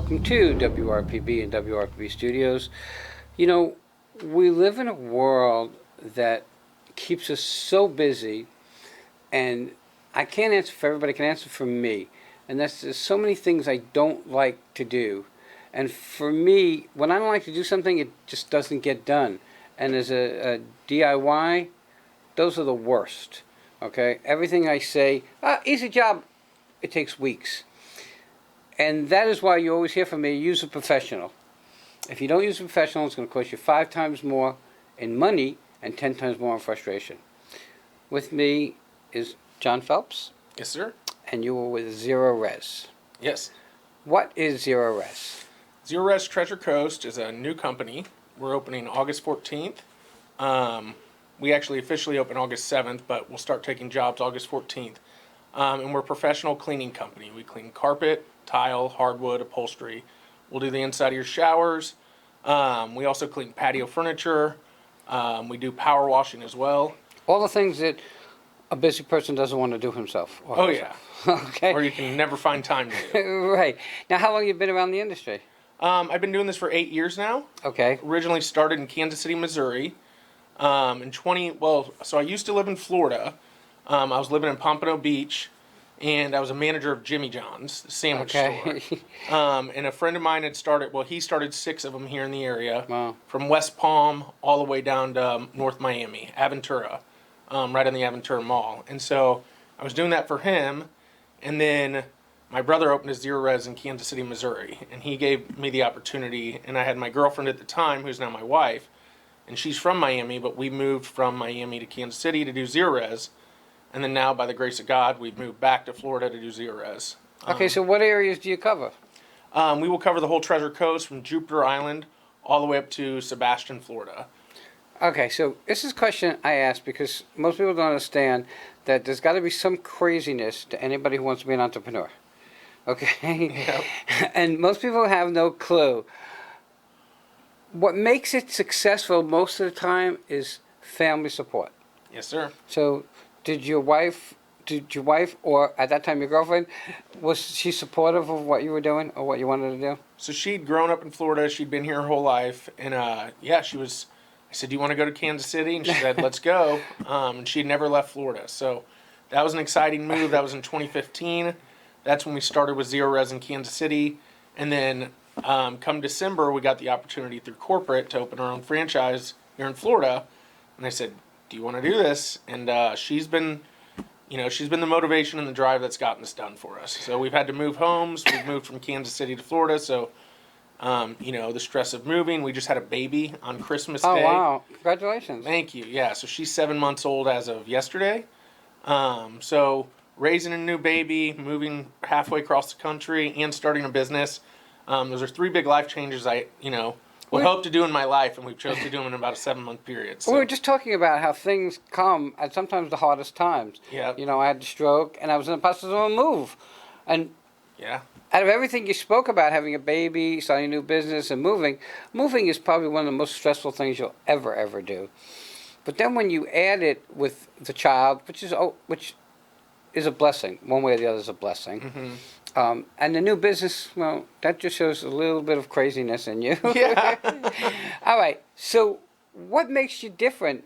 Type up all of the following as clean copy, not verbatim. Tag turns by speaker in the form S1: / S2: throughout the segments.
S1: welcome to WRPB and WRPB Studios. You know, we live in a world that keeps us so busy, and I can't answer for everybody, I can answer for me. And that's there's so many things I don't like to do. And for me, when I don't like to do something, it just doesn't get done. And as a DIY, those are the worst. Okay? Everything I say, easy job, it takes weeks. And that is why you always hear from me, use a professional. If you don't use a professional, it's going to cost you 5 times more in money and 10 times more in frustration. With me is John Phelps.
S2: Yes, sir.
S1: And you were with Zerorez.
S2: Yes.
S1: What is Zerorez?
S2: Zerorez Treasure Coast is a new company. We're opening August 14th. We actually officially open August 7th, but we'll start taking jobs August 14th. And we're a professional cleaning company. We clean carpet, tile, hardwood, upholstery. We'll do the inside of your showers. We also clean patio furniture. We do power washing as well.
S1: All the things that a busy person doesn't want to do himself.
S2: Oh, herself.
S1: Yeah. Okay.
S2: Or you can never find time to do.
S1: Right. Now, how long have you been around the industry?
S2: I've been doing this for 8 years now.
S1: Okay.
S2: Originally started in Kansas City, Missouri. So I used to live in Florida. I was living in Pompano Beach, and I was a manager of Jimmy John's, the sandwich store. And a friend of mine had started, he started 6 of them here in the area.
S1: Wow.
S2: From West Palm all the way down to North Miami, Aventura, right on the Aventura Mall. And so I was doing that for him, and then my brother opened a Zerorez in Kansas City, Missouri, and he gave me the opportunity, and I had my girlfriend at the time, who's now my wife, and she's from Miami, but we moved from Miami to Kansas City to do Zerorez. And then now, by the grace of God, we've moved back to Florida to do Zerorez.
S1: Okay, so what areas do you cover?
S2: We will cover the whole Treasure Coast from Jupiter Island all the way up to Sebastian, Florida.
S1: Okay, so this is a question I ask because most people don't understand that there's got to be some craziness to anybody who wants to be an entrepreneur. Okay?
S2: Yep.
S1: And most people have no clue. What makes it successful most of the time is family support.
S2: Yes, sir.
S1: So did your wife, or at that time your girlfriend, was she supportive of what you were doing or what you wanted to do?
S2: So she'd grown up in Florida. She'd been here her whole life. And, she was, I said, do you want to go to Kansas City? And she said, let's go. And she'd never left Florida. So that was an exciting move. That was in 2015. That's when we started with Zerorez in Kansas City. And then come December, we got the opportunity through corporate to open our own franchise here in Florida. And I said, do you want to do this? And she's been the motivation and the drive that's gotten this done for us. So we've had to move homes. We've moved from Kansas City to Florida. So, the stress of moving. We just had a baby on Christmas Day.
S1: Oh, wow. Congratulations.
S2: Thank you. Yeah, so she's 7 months old as of yesterday. So raising a new baby, moving halfway across the country, and starting a business. Those are 3 big life changes would hope to do in my life, and we've chosen to do them in about a 7-month period. So.
S1: We were just talking about how things come at sometimes the hardest times.
S2: Yeah.
S1: I had a stroke, and I was in the process of a move. And
S2: yeah.
S1: Out of everything you spoke about, having a baby, starting a new business, and moving is probably one of the most stressful things you'll ever do. But then when you add it with the child, which is a blessing, one way or the other is a blessing.
S2: Mm-hmm.
S1: And the new business, well, that just shows a little bit of craziness in you.
S2: Yeah.
S1: All right. So what makes you different,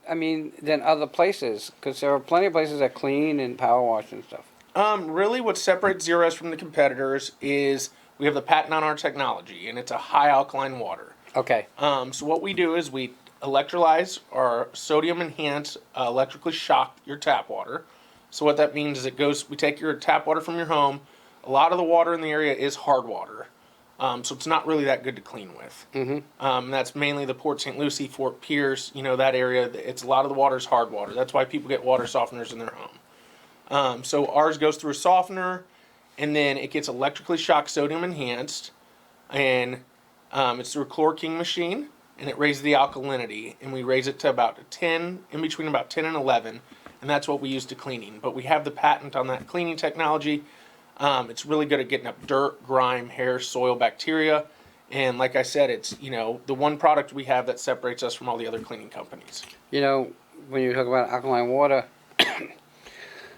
S1: than other places? Because there are plenty of places that clean and power wash and stuff.
S2: Really what separates Zerorez from the competitors is we have the patent on our technology, and it's a high alkaline water.
S1: Okay.
S2: So what we do is we electrolyze our sodium-enhanced, electrically shock your tap water. So what that means is we take your tap water from your home. A lot of the water in the area is hard water, so it's not really that good to clean with.
S1: Mm-hmm.
S2: That's mainly the Port St. Lucie, Fort Pierce, that area. It's a lot of the water is hard water. That's why people get water softeners in their home. So ours goes through a softener, and then it gets electrically shocked sodium enhanced, and it's through a Chlor King machine, and it raises the alkalinity, and we raise it to about 10, in between about 10 and 11, and that's what we use to cleaning. But we have the patent on that cleaning technology. It's really good at getting up dirt, grime, hair, soil, bacteria. And like I said, it's, the one product we have that separates us from all the other cleaning companies.
S1: When you talk about alkaline water,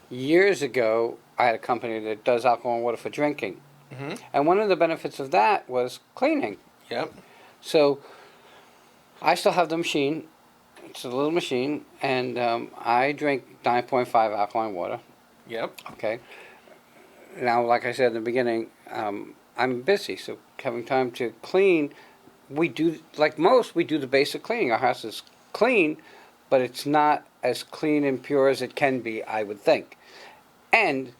S1: years ago, I had a company that does alkaline water for drinking.
S2: Mm-hmm.
S1: And one of the benefits of that was cleaning.
S2: Yep.
S1: So I still have the machine. It's a little machine, and I drink 9.5 alkaline water.
S2: Yep.
S1: Okay. Now, like I said in the beginning, I'm busy, so having time to clean, we do, like most, we do the basic cleaning. Our house is clean, but it's not as clean and pure as it can be, I would think. And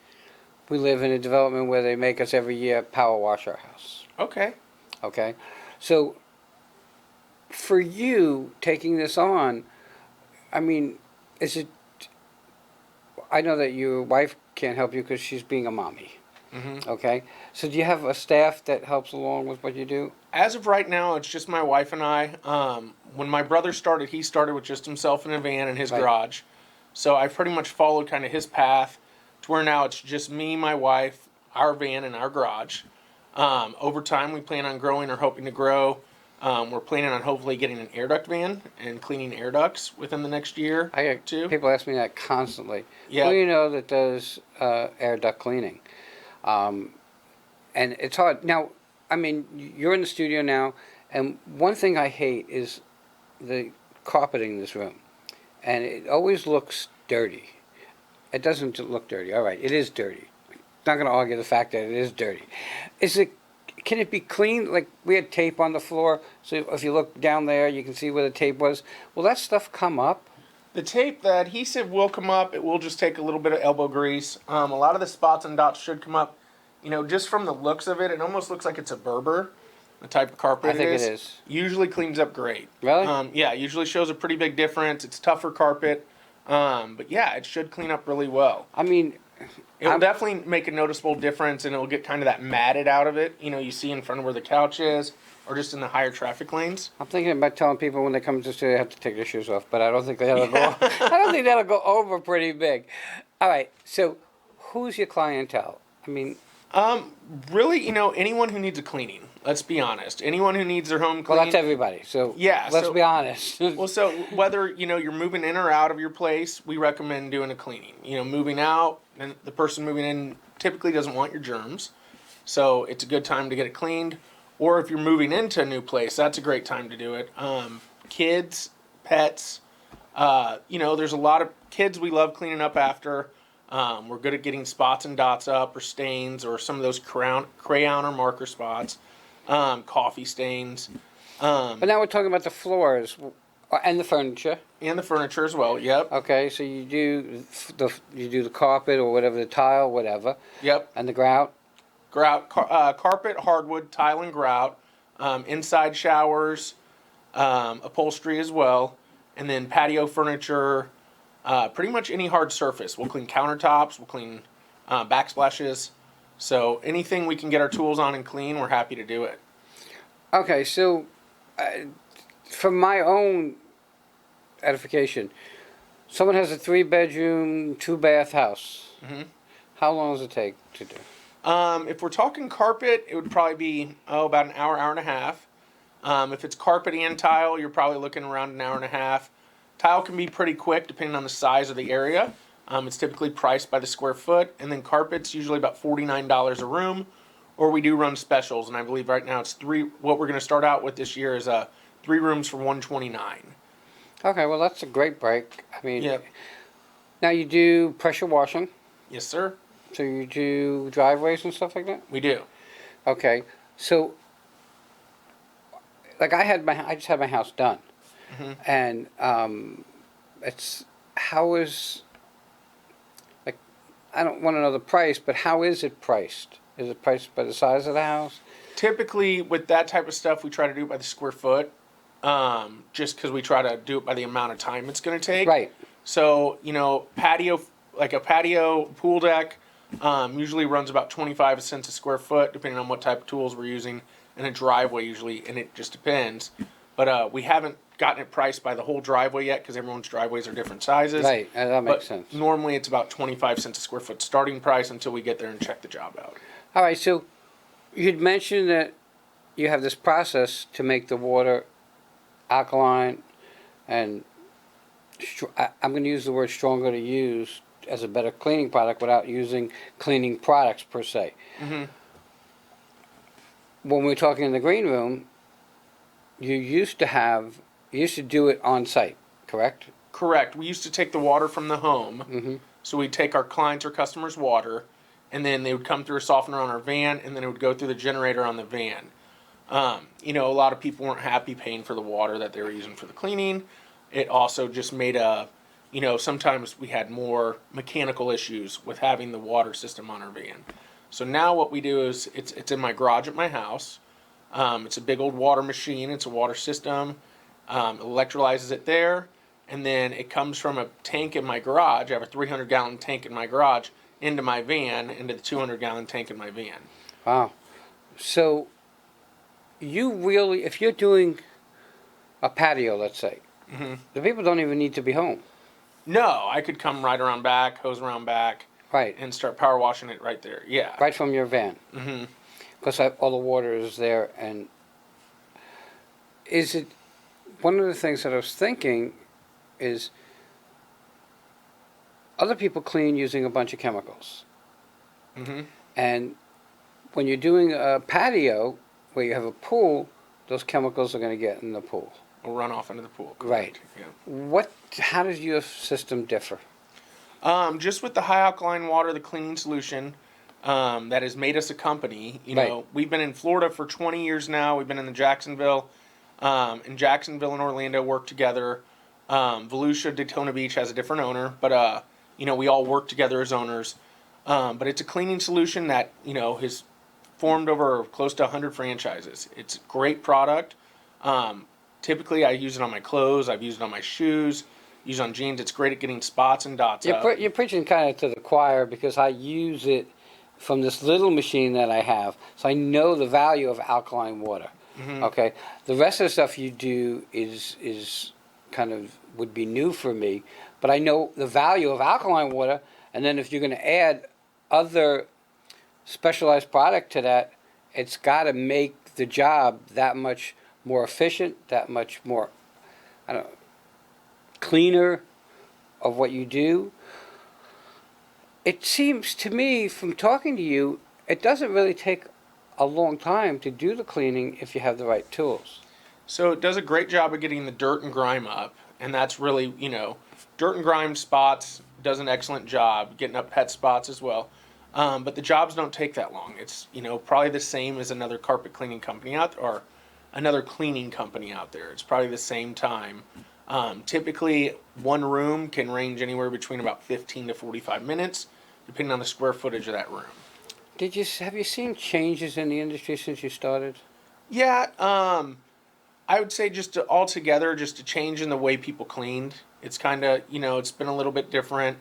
S1: we live in a development where they make us every year power wash our house.
S2: Okay.
S1: Okay? So, for you taking this on, I mean, is it, I know that your wife can't help you because she's being a mommy.
S2: Mm-hmm.
S1: Okay? So, do you have a staff that helps along with what you do?
S2: As of right now, it's just my wife and I. When my brother started, he started with just himself in a van in his
S1: Right.
S2: garage. So I pretty much followed kind of his path to where now it's just me, my wife, our van, and our garage. Over time, we plan on growing or hoping to grow. We're planning on hopefully getting an air duct van and cleaning air ducts within the next year
S1: I
S2: or
S1: get
S2: two.
S1: people ask me that constantly.
S2: Yeah.
S1: Who do you know that does air duct cleaning? And it's hard. Now, I mean, you're in the studio now, and one thing I hate is the carpeting in this room. And it always looks dirty. It doesn't look dirty. All right, it is dirty. Not going to argue the fact that it is dirty. Is it? Can it be cleaned? Like we had tape on the floor, so if you look down there, you can see where the tape was. Will that stuff come up?
S2: The tape, the adhesive will come up. It will just take a little bit of elbow grease. A lot of the spots and dots should come up. You know, just from the looks of it, it almost looks like it's a Berber, the type of carpet
S1: I think it is.
S2: Usually cleans up great.
S1: Really?
S2: Yeah, usually shows a pretty big difference. It's tougher carpet. But yeah, it should clean up really well.
S1: I mean,
S2: It'll definitely make a noticeable difference, and it'll get kind of that matted out of it. You know, you see in front of where the couch is, or just in the higher traffic lanes.
S1: I'm thinking about telling people when they come to the studio they have to take their shoes off, but I don't think that'll go. I don't think that'll go over pretty big. All right, so who's your clientele? I mean,
S2: Really, you know, anyone who needs a cleaning. Let's be honest. Anyone who needs their home
S1: well,
S2: cleaned.
S1: that's everybody. So
S2: Yeah,
S1: let's
S2: so-
S1: be honest.
S2: Well, so whether, you know, you're moving in or out of your place, we recommend doing a cleaning. You know, moving out, and the person moving in typically doesn't want your germs. So it's a good time to get it cleaned. Or if you're moving into a new place, that's a great time to do it. Kids, pets, you know, there's a lot of kids we love cleaning up after. We're good at getting spots and dots up or stains or some of those crayon or marker spots, coffee stains.
S1: But now we're talking about the floors and the furniture.
S2: And the furniture as well. Yep.
S1: Okay, so you do the carpet or whatever, the tile, whatever,
S2: Yep.
S1: and the grout.
S2: Grout, carpet, hardwood, tile, and grout. Inside showers, upholstery as well, and then patio furniture. Pretty much any hard surface. We'll clean countertops. We'll clean backsplashes. So anything we can get our tools on and clean, we're happy to do it.
S1: Okay, so for my own edification, someone has a 3-bedroom, 2-bath house.
S2: Mhm.
S1: How long does it take to do?
S2: If we're talking carpet, it would probably be about an hour, hour and a half. If it's carpet and tile, you're probably looking around an hour and a half. Tile can be pretty quick depending on the size of the area. It's typically priced by the square foot, and then carpet's usually about $49 a room, or we do run specials, and I believe right now it's 3. What we're going to start out with this year is 3 rooms for $129.
S1: Okay, well that's a great break. I mean,
S2: Yep.
S1: now you do pressure washing,
S2: Yes, sir.
S1: so you do driveways and stuff like that.
S2: We do.
S1: Okay, so like I just had my house done,
S2: Mhm.
S1: and it's how is like I don't want to know the price, but how is it priced? Is it priced by the size of the house?
S2: Typically, with that type of stuff, we try to do it by the square foot, just because we try to do it by the amount of time it's going to take.
S1: Right.
S2: So, you know, patio, like a patio pool deck, usually runs about 25 cents a square foot, depending on what type of tools we're using, and a driveway usually, and it just depends. But we haven't gotten it priced by the whole driveway yet, because everyone's driveways are different sizes.
S1: Right, that makes
S2: But
S1: sense.
S2: normally it's about 25 cents a square foot starting price until we get there and check the job out.
S1: All right, so you'd mentioned that you have this process to make the water alkaline and I'm going to use the word stronger to use as a better cleaning product without using cleaning products per se.
S2: Mm-hmm.
S1: when we were talking in the green room, you used to do it on site, correct?
S2: Correct. We used to take the water from the home.
S1: Mm-hmm.
S2: So we'd take our clients or customers' water, and then they would come through a softener on our van, and then it would go through the generator on the van. A lot of people weren't happy paying for the water that they were using for the cleaning. It also just made sometimes we had more mechanical issues with having the water system on our van. So now what we do is it's in my garage at my house. It's a big old water machine. It's a water system. Electrolyzes it there. And then it comes from a tank in my garage. I have a 300-gallon tank in my garage into my van, into the 200-gallon tank in my van.
S1: Wow. So you really, if you're doing a patio, let's say,
S2: Mm-hmm.
S1: the people don't even need to be home.
S2: No, I could come right around back, hose around back,
S1: Right.
S2: and start power washing it right there. Yeah.
S1: Right from your van.
S2: Mm-hmm.
S1: Because all the water is there. And is it, one of the things that I was thinking is other people clean using a bunch of chemicals.
S2: Mm-hmm.
S1: And when you're doing a patio where you have a pool, those chemicals are going to get in the pool.
S2: Or run off into the pool.
S1: Right.
S2: Yeah.
S1: How does your system differ?
S2: Just with the high alkaline water, the cleaning solution that has made us a company.
S1: Right.
S2: We've been in Florida for 20 years now. We've been in Jacksonville and Orlando work together. Volusia, Daytona Beach has a different owner, but we all work together as owners. But it's a cleaning solution that has formed over close to 100 franchises. It's a great product. Typically, I use it on my clothes. I've used it on my shoes. Use it on jeans. It's great at getting spots and dots up.
S1: You're preaching kind of to the choir because I use it from this little machine that I have, so I know the value of alkaline water.
S2: Mm-hmm.
S1: Okay, the rest of the stuff you do is kind of would be new for me, but I know the value of alkaline water. And then if you're going to add other specialized product to that, it's got to make the job that much more efficient, that much more, cleaner of what you do. It seems to me, from talking to you, it doesn't really take a long time to do the cleaning if you have the right tools.
S2: So it does a great job of getting the dirt and grime up, and that's really, dirt and grime spots does an excellent job getting up pet spots as well. But the jobs don't take that long. It's probably the same as another carpet cleaning company or another cleaning company out there. It's probably the same time. Typically, one room can range anywhere between about 15 to 45 minutes, depending on the square footage of that room.
S1: Have you seen changes in the industry since you started?
S2: Yeah, I would say altogether, just a change in the way people cleaned. It's kind of, it's been a little bit different.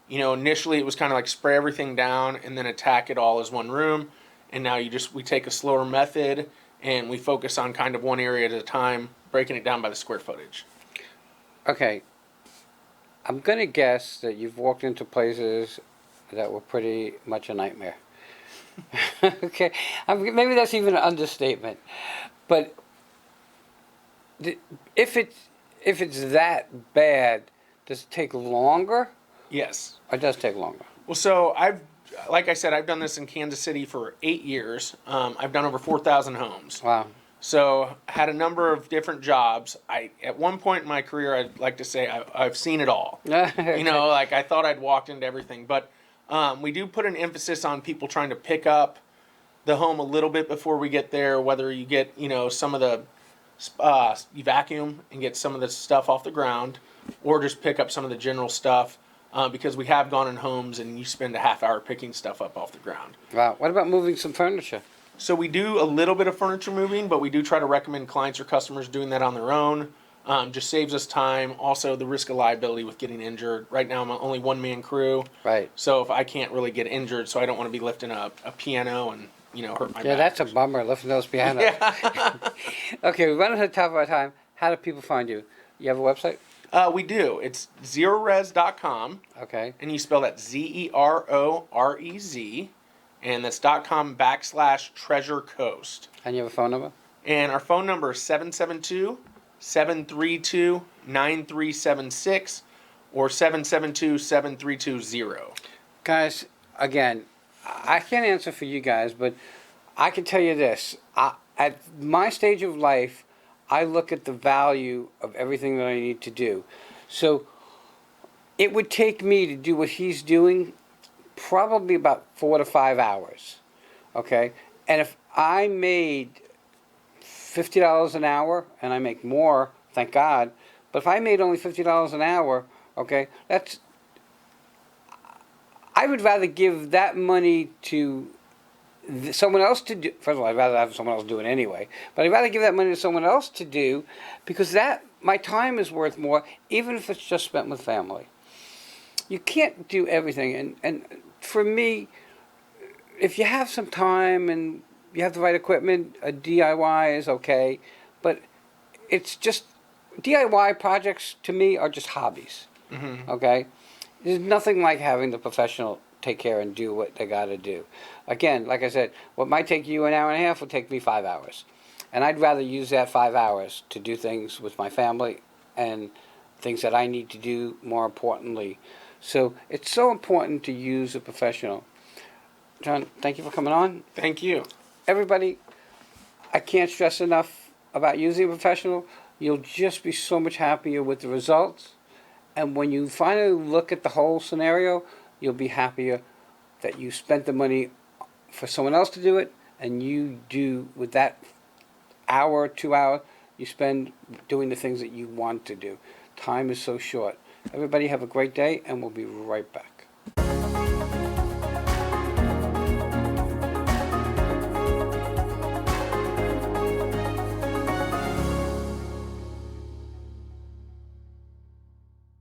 S2: Initially it was kind of like spray everything down and then attack it all as one room. And now we take a slower method and we focus on kind of one area at a time, breaking it down by the square footage.
S1: Okay. I'm going to guess that you've walked into places that were pretty much a nightmare. Okay. Maybe that's even an understatement. But if it's that bad, does it take longer?
S2: Yes.
S1: It does take longer.
S2: Well, so like I said, I've done this in Kansas City for 8 years. I've done over 4,000 homes.
S1: Wow.
S2: So had a number of different jobs. At one point in my career, I'd like to say I've seen it all.
S1: Okay.
S2: Like I thought I'd walked into everything. But we do put an emphasis on people trying to pick up the home a little bit before we get there, whether you get, some of the, you vacuum and get some of the stuff off the ground, or just pick up some of the general stuff, because we have gone in homes and you spend a half hour picking stuff up off the ground.
S1: Wow. What about moving some furniture?
S2: So we do a little bit of furniture moving, but we do try to recommend clients or customers doing that on their own. Just saves us time. Also, the risk of liability with getting injured. Right now, I'm only one-man crew.
S1: Right.
S2: So if I can't really get injured, so I don't want to be lifting a piano and, hurt my back.
S1: Yeah, that's a bummer, lifting those pianos.
S2: Yeah.
S1: Okay, we're running to the top of our time. How do people find you? You have a website?
S2: We do. It's Zerorez.com.
S1: Okay.
S2: And you spell that Zerorez. And that's .com/Treasure Coast.
S1: And you have a phone number?
S2: And our phone number is 772-732-9376 or 772-7320.
S1: Guys, again, I can't answer for you guys, but I can tell you this. At my stage of life, I look at the value of everything that I need to do. So it would take me to do what he's doing probably about 4 to 5 hours. Okay? And if I made $50 an hour, and I make more, thank God, but if I made only $50 an hour, okay, I would rather give that money to someone else to do. First of all, I'd rather have someone else do it anyway. But I'd rather give that money to someone else to do, because my time is worth more, even if it's just spent with family. You can't do everything, and for me, if you have some time and you have the right equipment, a DIY is okay. But it's just DIY projects to me are just hobbies.
S2: Mm-hmm.
S1: Okay, there's nothing like having the professional take care and do what they got to do. Again, like I said, what might take you an hour and a half will take me 5 hours. And I'd rather use that 5 hours to do things with my family and things that I need to do more importantly. So it's so important to use a professional. John, thank you for coming on.
S2: Thank you.
S1: Everybody, I can't stress enough about using a professional. You'll just be so much happier with the results. And when you finally look at the whole scenario, you'll be happier that you spent the money for someone else to do it, and you do with that hour, 2 hours, you spend doing the things that you want to do. Time is so short. Everybody have a great day, and we'll be right back.